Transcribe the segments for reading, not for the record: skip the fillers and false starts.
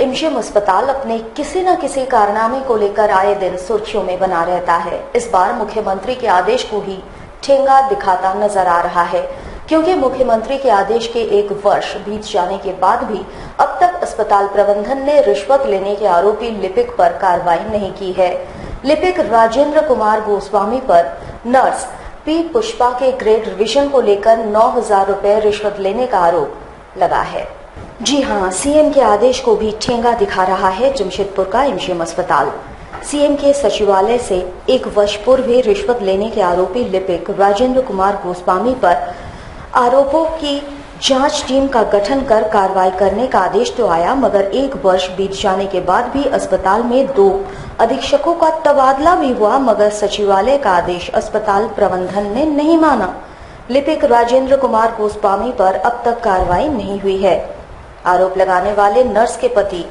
MGM अस्पताल अपने किसी न किसी कारनामे को लेकर आए दिन सुर्खियों में बना रहता है। इस बार मुख्यमंत्री के आदेश को ही ठेंगा दिखाता नजर आ रहा है, क्योंकि मुख्यमंत्री के आदेश के 1 वर्ष बीत जाने के बाद भी अब तक अस्पताल प्रबंधन ने रिश्वत लेने के आरोपी लिपिक पर कार्रवाई नहीं की है। लिपिक राजेंद्र कुमार गोस्वामी पर नर्स पी पुष्पा के ग्रेड रिवीजन को लेकर 9,000 रुपए रिश्वत लेने का आरोप लगा है। जी हां, सीएम के आदेश को भी ठेंगा दिखा रहा है जमशेदपुर का एमजीएम अस्पताल। सीएम के सचिवालय से 1 वर्ष पूर्व रिश्वत लेने के आरोपी लिपिक राजेंद्र कुमार गोस्वामी पर आरोपों की जांच टीम का गठन कर कार्रवाई करने का आदेश तो आया, मगर 1 वर्ष बीत जाने के बाद भी अस्पताल में 2 अधीक्षकों का तबादला भी हुआ, मगर सचिवालय का आदेश अस्पताल प्रबंधन ने नहीं माना। लिपिक राजेंद्र कुमार गोस्वामी पर अब तक कार्रवाई नहीं हुई है। आरोप लगाने वाले नर्स के पति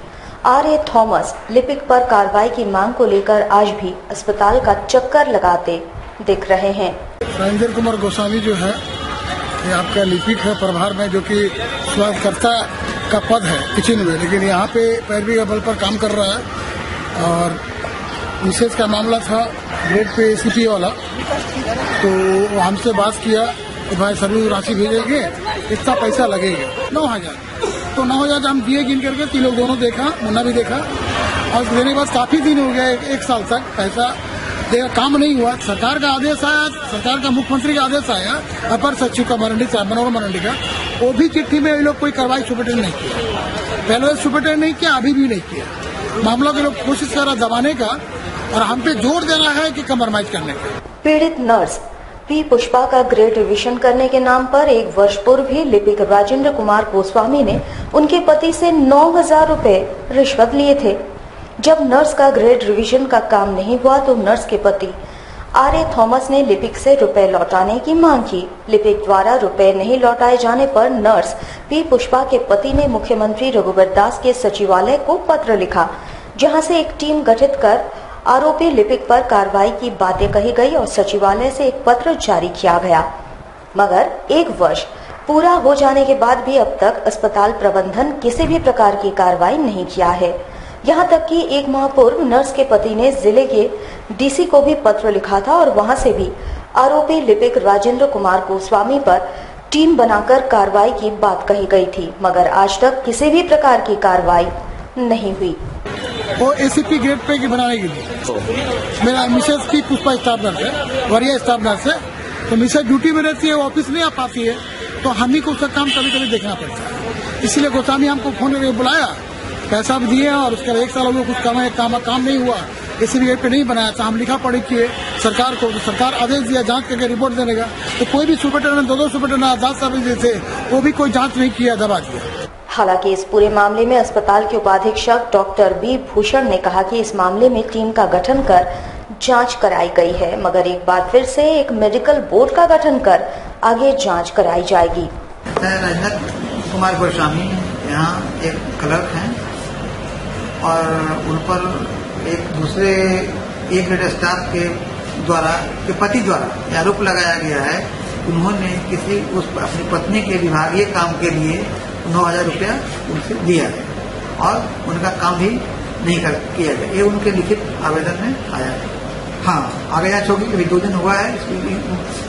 आर.ए. थॉमस लिपिक पर कार्रवाई की मांग को लेकर आज भी अस्पताल का चक्कर लगाते दिख रहे हैं। राजेंद्र कुमार गोस्वामी जो है ये आपका लिपिक है प्रभार में, जो कि स्वास्थ्यकर्ता का पद है किचन में, लेकिन यहाँ पे पैरवी बल पर काम कर रहा है। और विशेष का मामला था ग्रेड पे एसीपी वाला, तो हमसे बात किया कि भाई सर्विस राशि भेजेंगे, इतना पैसा लगेगा 9,000। तो 9,000 हम दिए गिन करके 3 लोग दोनों देखा, मुन्ना भी देखा, और देने के बाद काफी दिन हो गया, 1 साल तक पैसा देगा काम नहीं हुआ। सरकार का आदेश आया, सरकार का मुख्यमंत्री का आदेश आया अपर सचिव का मरंडी साहब मनोहर मरंडी का, वो भी चिट्ठी में ये लोग कोई कार्रवाई सुपरटेंडेंट नहीं किया, पहले सुपरटेंडेंट नहीं किया, अभी भी नहीं किया। मामलों के लोग कोशिश कर रहा दबाने का और हम पे जोर देना है कि कम्प्रोमाइज करने का। पीड़ित नर्स पी पुष्पा का ग्रेड रिवीजन करने के नाम पर 1 वर्ष पूर्व भी लिपिक राजेंद्र कुमार गोस्वामी ने उनके पति से 9,000 रुपए रिश्वत लिए थे। जब नर्स का ग्रेड रिवीजन का काम नहीं हुआ तो नर्स के पति आर.ए. थॉमस ने लिपिक से रुपए लौटाने की मांग की। लिपिक द्वारा रुपए नहीं लौटाए जाने पर नर्स पी पुष्पा के पति ने मुख्यमंत्री रघुवर दास के सचिवालय को पत्र लिखा, जहां से एक टीम गठित कर आरोपी लिपिक पर कार्रवाई की बातें कही गई और सचिवालय से एक पत्र जारी किया गया। मगर 1 वर्ष पूरा हो जाने के बाद भी अब तक अस्पताल प्रबंधन किसी भी प्रकार की कार्रवाई नहीं किया है। यहाँ तक कि 1 माह पूर्व नर्स के पति ने जिले के डीसी को भी पत्र लिखा था और वहां से भी आरोपी लिपिक राजेंद्र कुमार गोस्वामी पर टीम बनाकर कार्रवाई की बात कही गई थी, मगर आज तक किसी भी प्रकार की कार्रवाई नहीं हुई। वो एसीपी ग्रेड पे की बनाने के लिए मेरा मिसेज की पुष्पा स्टाफ नर्स है, वरीय स्टाफ नर्स है, तो मिसेज ड्यूटी में रहती है, वो ऑफिस नहीं आ पाती है, तो हम ही को उसका काम कभी कभी देखना पड़ता है। इसलिए गोस्वामी हमको फोन करके बुलाया, पैसा भी दिए और उसका 1 साल हो गया, कुछ काम नहीं हुआ, एसीपी ग्रेड पे नहीं बनाया था। हम लिखा पढ़ी किए सरकार को, तो सरकार आदेश दिया जांच करके रिपोर्ट देने का, तो कोई भी सुपरटेंडेंट 2 सुपरटेंडेंट 10 सर्विस थे, वो भी कोई जांच नहीं किया, दबा दिया। हालांकि इस पूरे मामले में अस्पताल के उपाधीक्षक डॉक्टर बी भूषण ने कहा कि इस मामले में टीम का गठन कर जांच कराई गई है, मगर एक बार फिर से एक मेडिकल बोर्ड का गठन कर आगे जांच कराई जाएगी। राजेंद्र कुमार गोस्वामी यहाँ एक क्लर्क हैं और उन पर एक दूसरे एक ग्रेड स्टाफ के पति द्वारा आरोप लगाया गया है। उन्होंने अपनी पत्नी के विभागीय काम के लिए 9,000 रुपया उनसे दिया है और उनका काम भी नहीं किया गया। ये उनके लिखित आवेदन में आया है। हाँ, आगे जांच होगी। अभी 2 दिन हुआ है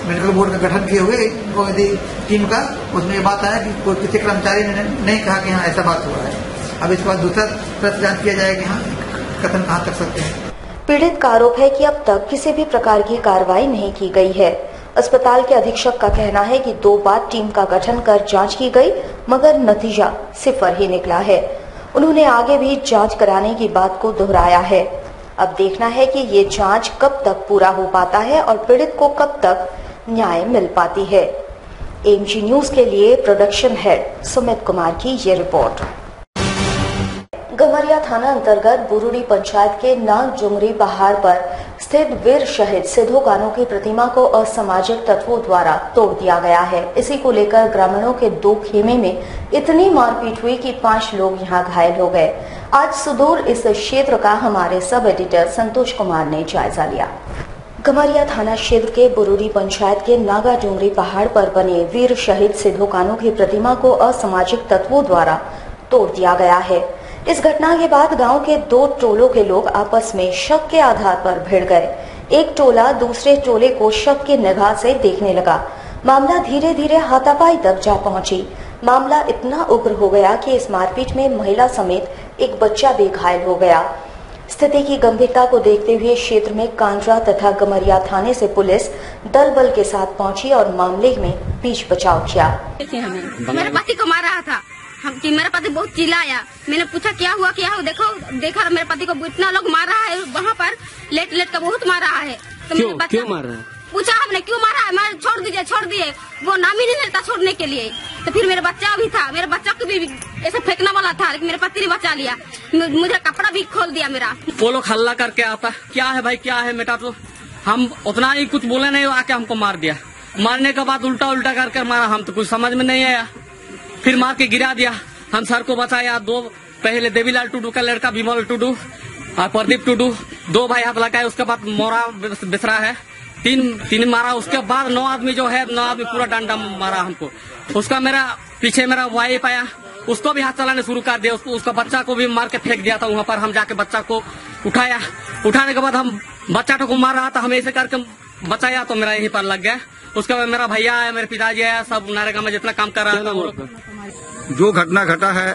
मेडिकल बोर्ड का गठन किए हुए यदि टीम का, उसमें ये बात आया कि कोई किसी कर्मचारी ने नहीं कहा कि हाँ ऐसा बात हुआ है। अब इसके बाद दूसरा तरह जांच किया जाएगा कि हाँ कथन कहाँ तक सकते हैं। पीड़ित का आरोप है कि अब तक किसी भी प्रकार की कार्रवाई नहीं की गई है। अस्पताल के अधीक्षक का कहना है कि 2 बार टीम का गठन कर जांच की गई, मगर नतीजा 0 ही निकला है। उन्होंने आगे भी जांच कराने की बात को दोहराया है। अब देखना है कि ये जांच कब तक पूरा हो पाता है और पीड़ित को कब तक न्याय मिल पाती है। एमजी न्यूज के लिए प्रोडक्शन हेड सुमित कुमार की ये रिपोर्ट। गमरिया थाना अंतर्गत बुरुड़ी पंचायत के नागजुंगरी पहाड़ पर स्थित वीर शहीद सिद्धू कान्हू की प्रतिमा को असामाजिक तत्वों द्वारा तोड़ दिया गया है। इसी को लेकर ग्रामीणों के 2 खेमे में इतनी मारपीट हुई कि 5 लोग यहां घायल हो गए। आज सुदूर इस क्षेत्र का हमारे सब एडिटर संतोष कुमार ने जायजा लिया। गमरिया थाना क्षेत्र के बुरुड़ी पंचायत के नागाजुंगरी पहाड़ पर बने वीर शहीद सिद्धू कान्हू की प्रतिमा को असामाजिक तत्वों द्वारा तोड़ दिया गया है। इस घटना के बाद गांव के 2 टोलों के लोग आपस में शक के आधार पर भिड़ गए। एक टोला दूसरे टोले को शक की निगाह से देखने लगा। मामला धीरे धीरे हाथापाई तक जा पहुंची। मामला इतना उग्र हो गया कि इस मारपीट में महिला समेत एक बच्चा भी घायल हो गया। स्थिति की गंभीरता को देखते हुए क्षेत्र में कांड्रा तथा गमरिया थाने से पुलिस दल बल के साथ पहुंची और मामले में बीच बचाव किया। मेरे पति को मार रहा था, मेरा पति बहुत चिल्लाया। मैंने पूछा क्या हुआ देखा मेरे पति को इतना लोग मार रहा है, वहाँ पर लेट कर बहुत मार रहा है। तो क्यों मार रहा है? पूछा हमने क्यों मारा है, मैं छोड़ दिए। वो नाम ही नहीं लेता छोड़ने के लिए। तो फिर मेरा बच्चा भी था, मेरे बच्चा को भी ऐसे फेंकने वाला था, लेकिन मेरे पति ने बचा लिया। मुझे कपड़ा भी खोल दिया मेरा। वो लोग हल्ला करके आता, क्या है भाई क्या है बेटा, तो हम उतना ही कुछ बोले नहीं, आके हमको मार दिया। मारने के बाद उल्टा करके मारा, हम तो कुछ समझ में नहीं आया। फिर मार के गिरा दिया। हम सर को बचाया। 2 पहले देवीलाल टुडू का लड़का विमल टुडू और प्रदीप टुडू, 2 भाई हाथ लगाए। उसके बाद मोरा बिसरा है, 3 मारा। उसके बाद 9 आदमी जो है 9 आदमी पूरा डंडा मारा हमको। उसका मेरा पीछे मेरा वाइफ आया, उसको भी हाथ चलाने शुरू कर दिया। उसका बच्चा को भी मार के फेंक दिया था। वहाँ पर हम जाके बच्चा को उठाने के बाद हम बच्चा को मार रहा था, हम ऐसे करके बचाया तो मेरा यहीं पर लग गया। उसके बाद मेरा भैया है, मेरे पिताजी है, सब नरेगा में जितना काम कर रहा था। जो घटना घटा है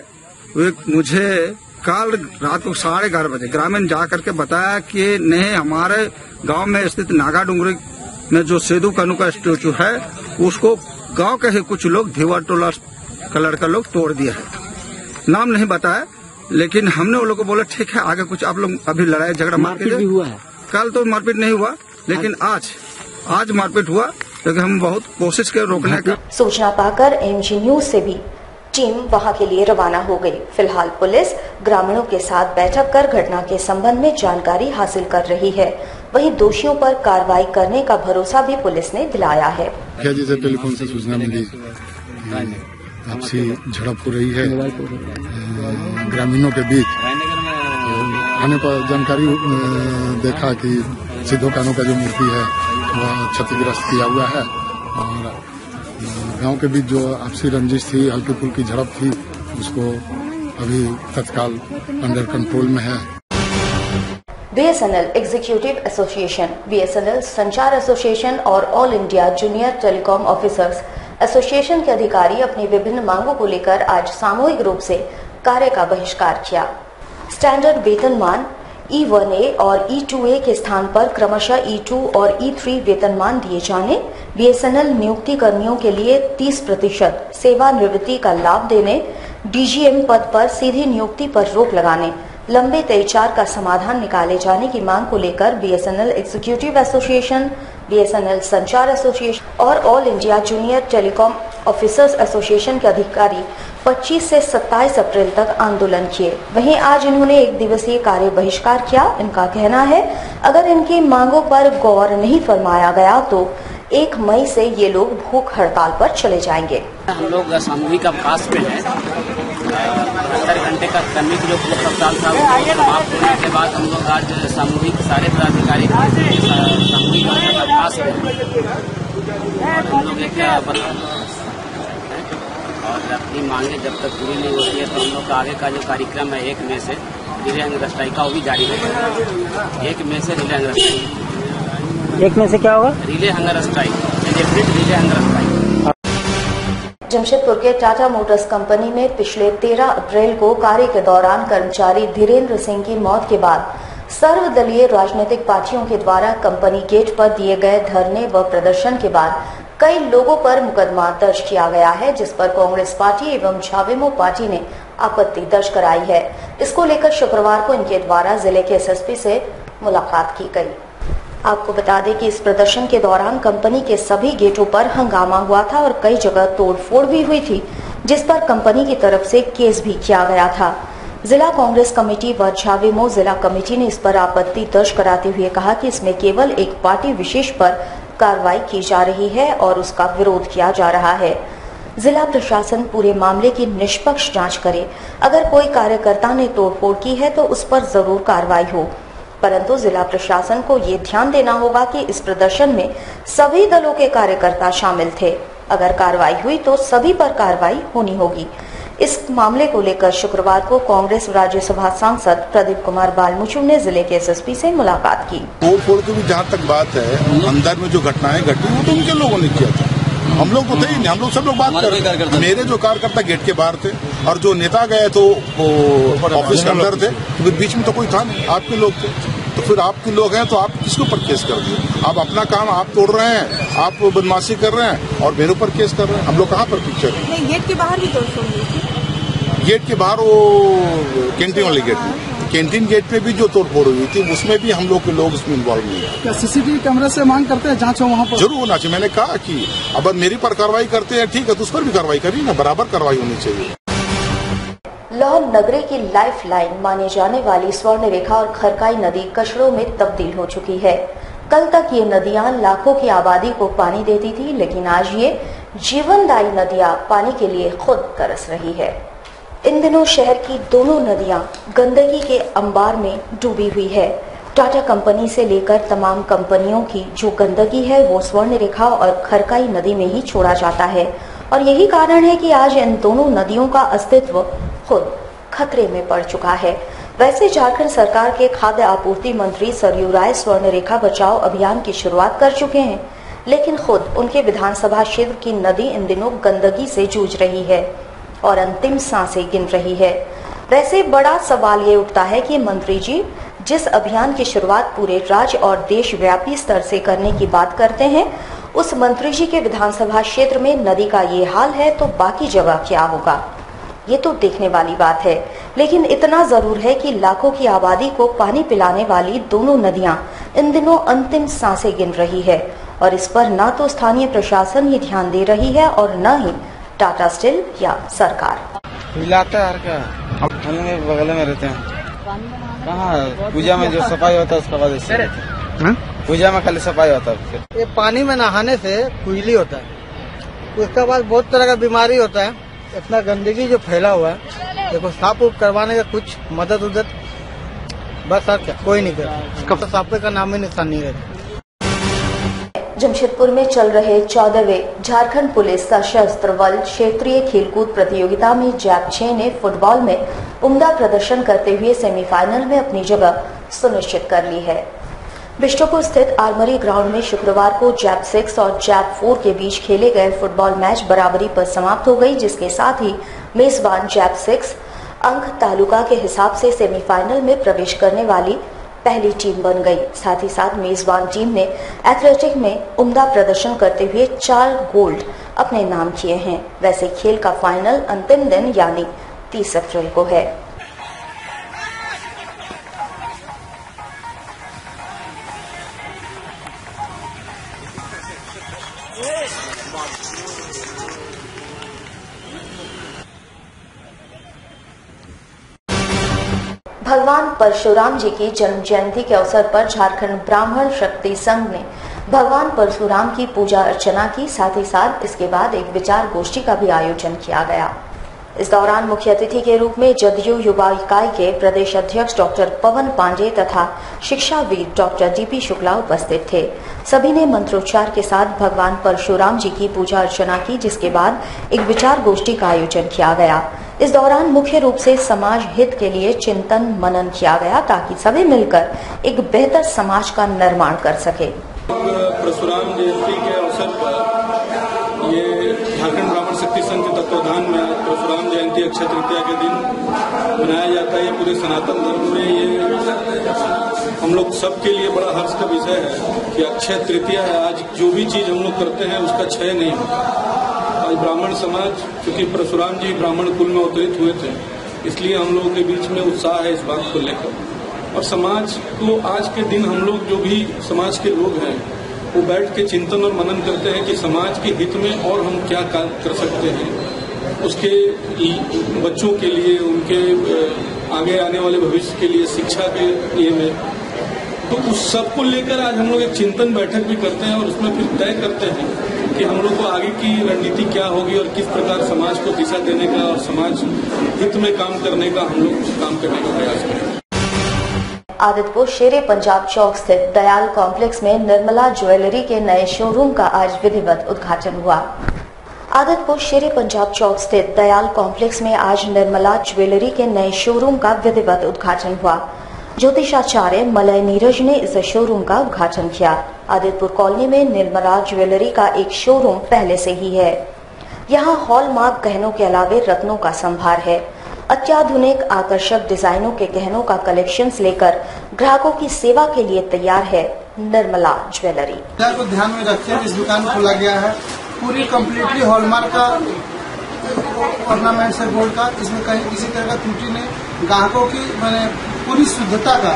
वो मुझे कल रात को 11:30 बजे ग्रामीण जा करके बताया कि नहीं, हमारे गांव में स्थित नागा डूंगरी में जो सेदू कानू का स्टेचू है उसको गांव के ही कुछ लोग धीवा टोला का लड़का लोग तोड़ दिया है। नाम नहीं बताया, लेकिन हमने वो लोग को बोला ठीक है, आगे कुछ आप लोग अभी लड़ाई झगड़ा मारपीट भी हुआ है। कल तो मारपीट नहीं हुआ, लेकिन आज मारपीट हुआ, क्योंकि हम बहुत कोशिश के रोकने का। सूचना पाकर एमजी न्यूज से भी टीम वहां के लिए रवाना हो गई। फिलहाल पुलिस ग्रामीणों के साथ बैठक कर घटना के संबंध में जानकारी हासिल कर रही है। वहीं दोषियों पर कार्रवाई करने का भरोसा भी पुलिस ने दिलाया है। जी से टेलीफोन से सूचना मिली, आपसी झड़प हो रही है ग्रामीणों के बीच। आने पर जानकारी देखा कि सिद्धो कानू का जो मूर्ति है वह क्षतिग्रस्त किया हुआ है और गांव के बीच जो आपसी रंजिश थी, हल्की फुल्की झड़प थी, उसको अभी तत्काल अंडर कंट्रोल में है। बीएसएनएल एग्जीक्यूटिव एसोसिएशन, बीएसएनएल संचार एसोसिएशन और all India junior telecom officers association के अधिकारी अपनी विभिन्न मांगों को लेकर आज सामूहिक रूप से कार्य का बहिष्कार किया। स्टैंडर्ड वेतनमान E1A और E2A के स्थान पर क्रमशः E2 और E3 वेतनमान दिए जाने, बीएसएनएल नियुक्ति कर्मियों के लिए 30% सेवानिवृत्ति का लाभ देने, डीजीएम पद पर सीधी नियुक्ति पर रोक लगाने, लंबित HR का समाधान निकाले जाने की मांग को लेकर बीएसएनएल एग्जीक्यूटिव एसोसिएशन, बीएसएनएल संचार एसोसिएशन और all India junior telecom officers association के अधिकारी 25 से 27 अप्रैल तक आंदोलन किए। वहीं आज इन्होंने 1 दिवसीय कार्य बहिष्कार किया। इनका कहना है अगर इनकी मांगों पर गौर नहीं फरमाया गया तो 1 मई से ये लोग भूख हड़ताल पर चले जाएंगे। हम लोग सामूहिक अवकाश पे हैं। 72 घंटे का श्रमिक जो भूख हड़ताल था वो समाप्त होने के बाद हम लोग आज सामूहिक सारे पदाधिकारी सामूहिक अवकाश पे और हम लोग और अपनी मांगे जब तक पूरी नहीं होती है तो हम लोग का आगे का जो कार्यक्रम है 1 मई से रिले हंगर स्ट्राइक का वो भी जारी रहेगा। 1 मई से रिले हंगर स्ट्राइक। 1 मई से क्या होगा? Relay hunger strike, relay hunger strike. Jamshedpur के टाटा मोटर्स कंपनी में पिछले 13 अप्रैल को कार्य के दौरान कर्मचारी धीरेन्द्र सिंह की मौत के बाद सर्वदलीय राजनीतिक पार्टियों के द्वारा कंपनी गेट पर दिए गए धरने व प्रदर्शन के बाद कई लोगों पर मुकदमा दर्ज किया गया है, जिस पर कांग्रेस पार्टी एवं झाविमो पार्टी ने आपत्ति दर्ज कराई है। इसको लेकर शुक्रवार को इनके द्वारा जिले के एसएसपी से मुलाकात की गई। आपको बता दें कि इस प्रदर्शन के दौरान कंपनी के सभी गेटों पर हंगामा हुआ था और कई जगह तोड़फोड़ भी हुई थी, जिस पर कंपनी की तरफ से केस भी किया गया था। जिला कांग्रेस कमेटी व झाविमो जिला कमेटी ने इस पर आपत्ति दर्ज कराते हुए कहा कि इसमें केवल एक पार्टी विशेष पर कार्रवाई की जा रही है और उसका विरोध किया जा रहा है। जिला प्रशासन पूरे मामले की निष्पक्ष जांच करे। अगर कोई कार्यकर्ता ने तोड़फोड़ की है तो उस पर जरूर कार्रवाई हो, परंतु जिला प्रशासन को ये ध्यान देना होगा कि इस प्रदर्शन में सभी दलों के कार्यकर्ता शामिल थे। अगर कार्रवाई हुई तो सभी पर कार्रवाई होनी होगी। इस मामले को लेकर शुक्रवार को कांग्रेस राज्यसभा सांसद प्रदीप कुमार बालमुचु ने जिले के एसएसपी से मुलाकात की। तोड़ की भी जहाँ तक बात है, अंदर में जो घटनाएं घटी वो तो उनके लोगों ने किया था, हम लोग तो थे ही नहीं। हम लोग सब लोग बात कर रहे थे। मेरे जो कार्यकर्ता गेट के बाहर थे और जो नेता गए तो ऑफिस के अंदर थे, तो फिर बीच में तो कोई था नहीं, आपके लोग थे। तो फिर आपके लोग हैं तो आप किसके ऊपर केस कर दिए? आप अपना काम आप तोड़ रहे हैं, आप बदमाशी कर रहे हैं और मेरे ऊपर केस कर रहे हैं। हम लोग कहाँ पर पिक्चर है? गेट के बाहर भी तोड़फोड़ हुई थी। गेट के बाहर वो कैंटीन वाले गेट में, कैंटीन गेट पे भी जो तोड़फोड़ हुई थी उसमें भी हम लोग के लोग इसमें इन्वॉल्व नहीं है। क्या सीसीटीवी कैमरे से मांग करते हैं जांच हो वहाँ पर? जरूर होना चाहिए। मैंने कहा कि अगर मेरी पर कार्रवाई करते हैं ठीक है, तो उस पर भी कार्रवाई करिए ना, बराबर कार्रवाई होनी चाहिए। लाहौर नगरी की लाइफ लाइन माने जाने वाली स्वर्ण रेखा और खरकाई नदी कचड़ों में तब्दील हो चुकी है। कल तक ये नदियां लाखों की आबादी को पानी देती थी, लेकिन आज ये जीवनदायी नदियां पानी के लिए खुद तरस रही है। इन दिनों शहर की दोनों नदियां गंदगी के अंबार में डूबी हुई है। टाटा कंपनी से लेकर तमाम कंपनियों की जो गंदगी है वो स्वर्ण रेखा और खरकाई नदी में ही छोड़ा जाता है और यही कारण है कि आज इन दोनों नदियों का अस्तित्व खुद खतरे में पड़ चुका है। वैसे झारखंड सरकार के खाद्य आपूर्ति मंत्री सरयू राय स्वर्ण रेखा बचाओ अभियान की शुरुआत कर चुके हैं, लेकिन खुद उनके विधानसभा क्षेत्र की नदी इन दिनों गंदगी से जूझ रही है और अंतिम सांसें गिन रही है। वैसे बड़ा सवाल ये उठता है कि मंत्री जी जिस अभियान की शुरुआत पूरे राज्य और देशव्यापी स्तर से करने की बात करते हैं, उस मंत्री जी के विधानसभा क्षेत्र में नदी का ये हाल है तो बाकी जगह क्या होगा, ये तो देखने वाली बात है। लेकिन इतना जरूर है कि लाखों की आबादी को पानी पिलाने वाली दोनों नदियां इन दिनों अंतिम सांसें गिन रही है और इस पर न तो स्थानीय प्रशासन ही ध्यान दे रही है और न ही टाटा स्टील या सरकार। पिलाता है क्या? हम बगल में रहते हैं। कहाँ पूजा में जो सफाई होता है उसके बाद पूजा में खाली सफाई होता है। ये पानी में नहाने से खुजली होता है, उसके बाद बहुत तरह का बीमारी होता है। इतना गंदगी जो फैला हुआ है, देखो साफ उफ करवाने का कुछ मदद बस सर क्या कोई नहीं कर, तो साफे का नाम ही निशान नहीं रहता। जमशेदपुर में चल रहे 14वें झारखंड पुलिस सशस्त्र बल क्षेत्रीय खेलकूद प्रतियोगिता में जैप 6 ने फुटबॉल में उम्दा प्रदर्शन करते हुए सेमीफाइनल में अपनी जगह सुनिश्चित कर ली है। बिष्टुपुर स्थित आर्मरी ग्राउंड में शुक्रवार को जैप 6 और जैप 4 के बीच खेले गए फुटबॉल मैच बराबरी पर समाप्त हो गई, जिसके साथ ही मेजबान जैप 6 अंक तालुका के हिसाब से सेमीफाइनल में प्रवेश करने वाली पहली टीम बन गई। साथ ही साथ मेजबान टीम ने एथलेटिक में उम्दा प्रदर्शन करते हुए 4 गोल्ड अपने नाम किए हैं। वैसे खेल का फाइनल अंतिम दिन यानी 30 अप्रैल को है। भगवान परशुराम जी की जन्म जयंती के अवसर पर झारखंड ब्राह्मण शक्ति संघ ने भगवान परशुराम की पूजा अर्चना की। साथ ही साथ इसके बाद एक विचार गोष्ठी का भी आयोजन किया गया। इस दौरान मुख्य अतिथि के रूप में जदयू युवा इकाई के प्रदेश अध्यक्ष डॉक्टर पवन पांडे तथा शिक्षाविद डॉक्टर डीपी शुक्ला उपस्थित थे। सभी ने मंत्रोच्चार के साथ भगवान परशुराम जी की पूजा अर्चना की, जिसके बाद एक विचार गोष्ठी का आयोजन किया गया। इस दौरान मुख्य रूप से समाज हित के लिए चिंतन मनन किया गया ताकि सभी मिलकर एक बेहतर समाज का निर्माण कर सके। परशुराम जयंती के अवसर पर ये झारखंड ब्राह्मण शक्ति संघ के तत्वाधान में परशुराम जयंती अक्षय तृतीया के दिन मनाया जाता है। ये पूरे सनातन धर्म में ये हम लोग सबके लिए बड़ा हर्ष का विषय है कि अक्षय तृतीया है। आज जो भी चीज हम लोग करते हैं उसका क्षय नहीं होता। आज ब्राह्मण समाज, क्योंकि परशुराम जी ब्राह्मण कुल में अवतरित हुए थे, इसलिए हम लोगों के बीच में उत्साह है इस बात को लेकर। और समाज को आज के दिन हम लोग जो भी समाज के लोग हैं वो बैठ के चिंतन और मनन करते हैं कि समाज के हित में और हम क्या कर सकते हैं, उसके बच्चों के लिए, उनके आगे आने वाले भविष्य के लिए, शिक्षा के लिए में, तो उस सब को लेकर आज हम लोग एक चिंतन बैठक भी करते हैं और उसमें फिर तय करते हैं कि हम लोग को आगे की रणनीति क्या होगी और किस प्रकार समाज को दिशा देने का और समाज हित में काम करने का हम लोग काम करने का प्रयास करें। आदित्यपुर शेरे पंजाब चौक स्थित दयाल कॉम्प्लेक्स में निर्मला ज्वेलरी के नए शोरूम का आज विधिवत उद्घाटन हुआ। आदतपुर शेरे पंजाब चौक स्थित दयाल कॉम्प्लेक्स में आज निर्मला ज्वेलरी के नए शोरूम का विधिवत उद्घाटन हुआ। ज्योतिषाचार्य मलय नीरज ने इस शोरूम का उद्घाटन किया। आदितपुर कॉलोनी में निर्मला ज्वेलरी का एक शोरूम पहले से ही है। यहाँ हॉलमार्क गहनों के अलावे रत्नों का संभार है। अत्याधुनिक आकर्षक डिजाइनों के गहनों का कलेक्शंस लेकर ग्राहकों की सेवा के लिए तैयार है निर्मला ज्वेलरी। को ध्यान में रखते हुए इस दुकान खोला गया है। पूरी कम्प्लीटली हॉलमार्क का ऑर्नामेंट्स है गोल्ड का, इसमें कहीं किसी तरह का त्रुटि नहीं। ग्राहकों की मैंने पूरी शुद्धता का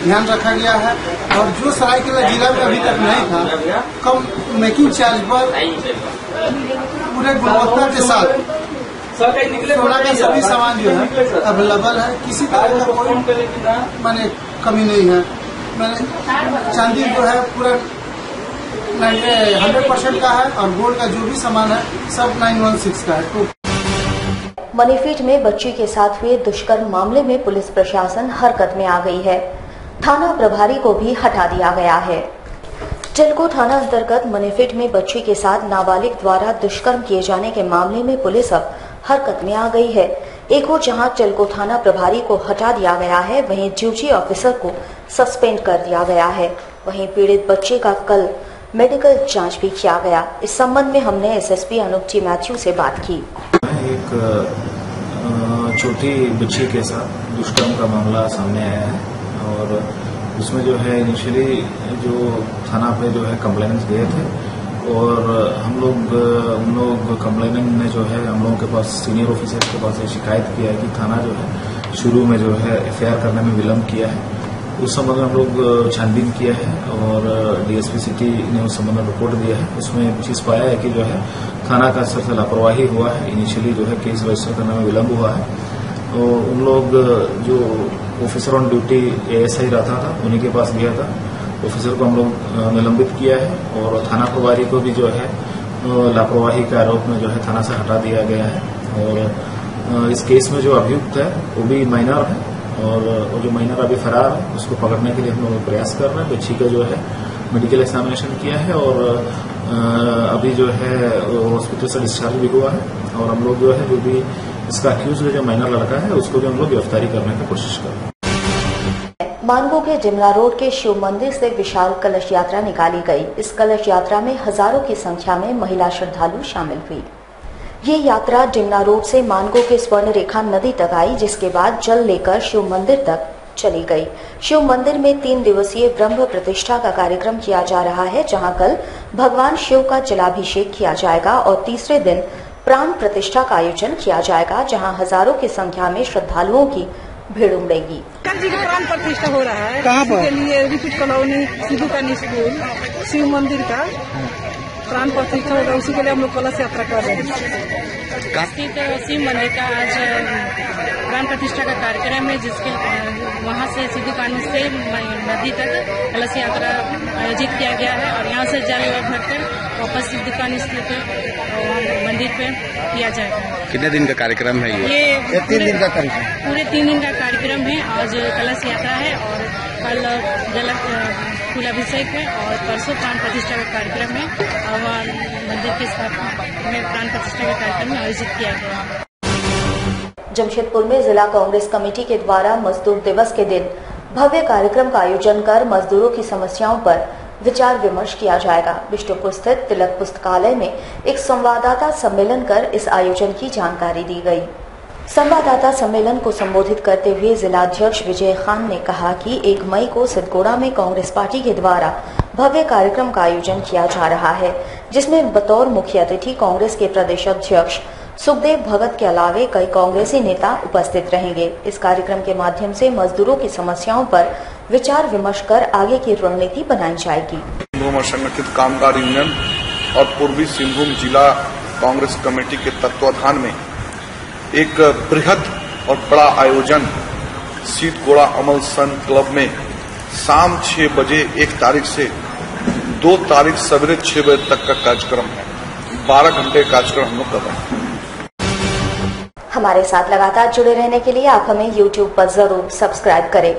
ध्यान रखा गया है। और जो सरायकेला जिला में अभी तक नहीं था, कम मेकिंग चार्ज पर पूरे गुणवत्ता के साथ सोना का सभी सामान जो है अवेलेबल है। किसी तरह का कोई मैंने कमी नहीं है। मैंने चांदी जो है पूरा 100% का है और गोल्ड का जो भी सामान है सब 916 का है। मनीफीट में बच्ची के साथ हुए दुष्कर्म मामले में पुलिस प्रशासन हरकत में आ गई है। थाना प्रभारी को भी हटा दिया गया है। चिल्को थाना अंतर्गत मनीफीट में बच्ची के साथ नाबालिग द्वारा दुष्कर्म किए जाने के मामले में पुलिस अब हरकत में आ गई है। एक ओर जहां चिल्को थाना प्रभारी को हटा दिया गया है, वहीं ड्यूटी ऑफिसर को सस्पेंड कर दिया गया है। वहीं पीड़ित बच्चे का कल मेडिकल जांच भी किया गया। इस संबंध में हमने एसएसपी अनूप टी मैथ्यू से बात की। एक छोटी बच्ची के साथ दुष्कर्म का मामला सामने आया है और उसमें जो है इनिशियली जो थाना पे जो है कंप्लेनेंट्स गए थे और उन लोग कंप्लेनेंट ने जो है हम लोगों के पास सीनियर ऑफिसर के पास शिकायत किया है कि थाना जो है शुरू में जो है एफआईआर करने में विलम्ब किया है। उस संबंध में हम लोग छानबीन किया है और डीएसपी सिटी ने उस संबंध में रिपोर्ट दिया है। उसमें चीज पाया है कि जो है थाना का स्तर से लापरवाही हुआ है। इनिशियली जो है केस रजिस्टर करने में विलम्ब हुआ है और उन लोग जो ऑफिसर ऑन ड्यूटी एएसआई रहता था उन्हीं के पास गया था। ऑफिसर को हम लोग निलंबित किया है और थाना प्रभारी को भी जो है लापरवाही के आरोप में जो है थाना से हटा दिया गया है। और इस केस में जो अभियुक्त है वो भी माइनर है और जो माइनर अभी फरार है उसको पकड़ने के लिए हम लोग प्रयास कर रहे हैं। बच्ची का जो है मेडिकल एग्जामिनेशन किया है और अभी जो है हॉस्पिटल से डिस्चार्ज भी हुआ है और हम लोग जो है जो भी इसका अक्यूज जो माइनर लड़का है उसको भी हम लोग गिरफ्तारी करने की कोशिश कर रहे हैं। मानगो के जिमला रोड के शिव मंदिर से विशाल कलश यात्रा निकाली गई। इस कलश यात्रा में हजारों की संख्या में महिला श्रद्धालु शामिल हुई। ये यात्रा जिमला रोड से मानगो के स्वर्ण रेखा नदी तक आई, जिसके बाद जल लेकर शिव मंदिर तक चली गई। शिव मंदिर में 3 दिवसीय ब्रह्म प्रतिष्ठा का कार्यक्रम किया जा रहा है, जहां कल भगवान शिव का जलाभिषेक किया जाएगा और तीसरे दिन प्राण प्रतिष्ठा का आयोजन किया जाएगा, जहां हजारों की संख्या में श्रद्धालुओं की भीड़ उमड़ेगी। कल जी का प्राण प्रतिष्ठा हो रहा है। कहाँ पर? इसके लिए रिपीट कॉलोनी सिद्धू कानी स्कूल शिव मंदिर का प्राण प्रतिष्ठा होगा, उसी के लिए हम लोग कलश यात्रा कर रहे हैं। शिव मंदिर का आज प्राण प्रतिष्ठा का कार्यक्रम है, जिसके वहाँ से सिद्धू कानी से नदी तक कलश यात्रा आयोजित किया गया है और यहाँ से जल भरकर वापस सिद्धू कानी मंदिर पे किया जाएगा। कितने दिन का कार्यक्रम है ये 3 दिन का कार्यक्रम? पूरे 3 दिन का कार्यक्रम है। आज कलश यात्रा है और कल जल फूलाभिषेक है और परसों प्राण प्रतिष्ठा का कार्यक्रम है और मंदिर के स्थापना में प्राण प्रतिष्ठा का कार्यक्रम आयोजित किया गया। जमशेदपुर में जिला कांग्रेस कमेटी के द्वारा मजदूर दिवस के दिन भव्य कार्यक्रम का आयोजन कर मजदूरों की समस्याओं पर विचार विमर्श किया जाएगा। बिष्टुपुर स्थित तिलक पुस्तकालय में एक संवाददाता सम्मेलन कर इस आयोजन की जानकारी दी गई। संवाददाता सम्मेलन को संबोधित करते हुए जिलाध्यक्ष विजय खान ने कहा कि 1 मई को सिद्धगोड़ा में कांग्रेस पार्टी के द्वारा भव्य कार्यक्रम का आयोजन किया जा रहा है, जिसमें बतौर मुख्य अतिथि कांग्रेस के प्रदेश अध्यक्ष सुखदेव भगत के अलावे कई कांग्रेसी नेता उपस्थित रहेंगे। इस कार्यक्रम के माध्यम से मजदूरों की समस्याओं पर विचार विमर्श कर आगे की रणनीति बनाई जाएगी। संगठित कामगार यूनियन और पूर्वी सिंहभूम जिला कांग्रेस कमेटी के तत्वाधान में एक बृहद और बड़ा आयोजन सीतगोड़ा अमल संत क्लब में शाम 6 बजे 1 तारीख से 2 तारीख सवेरे 6 बजे तक का कार्यक्रम है। 12 घंटे कार्यक्रम हम लोग कर रहे हैं। हमारे साथ लगातार जुड़े रहने के लिए आप हमें YouTube पर जरूर सब्सक्राइब करें।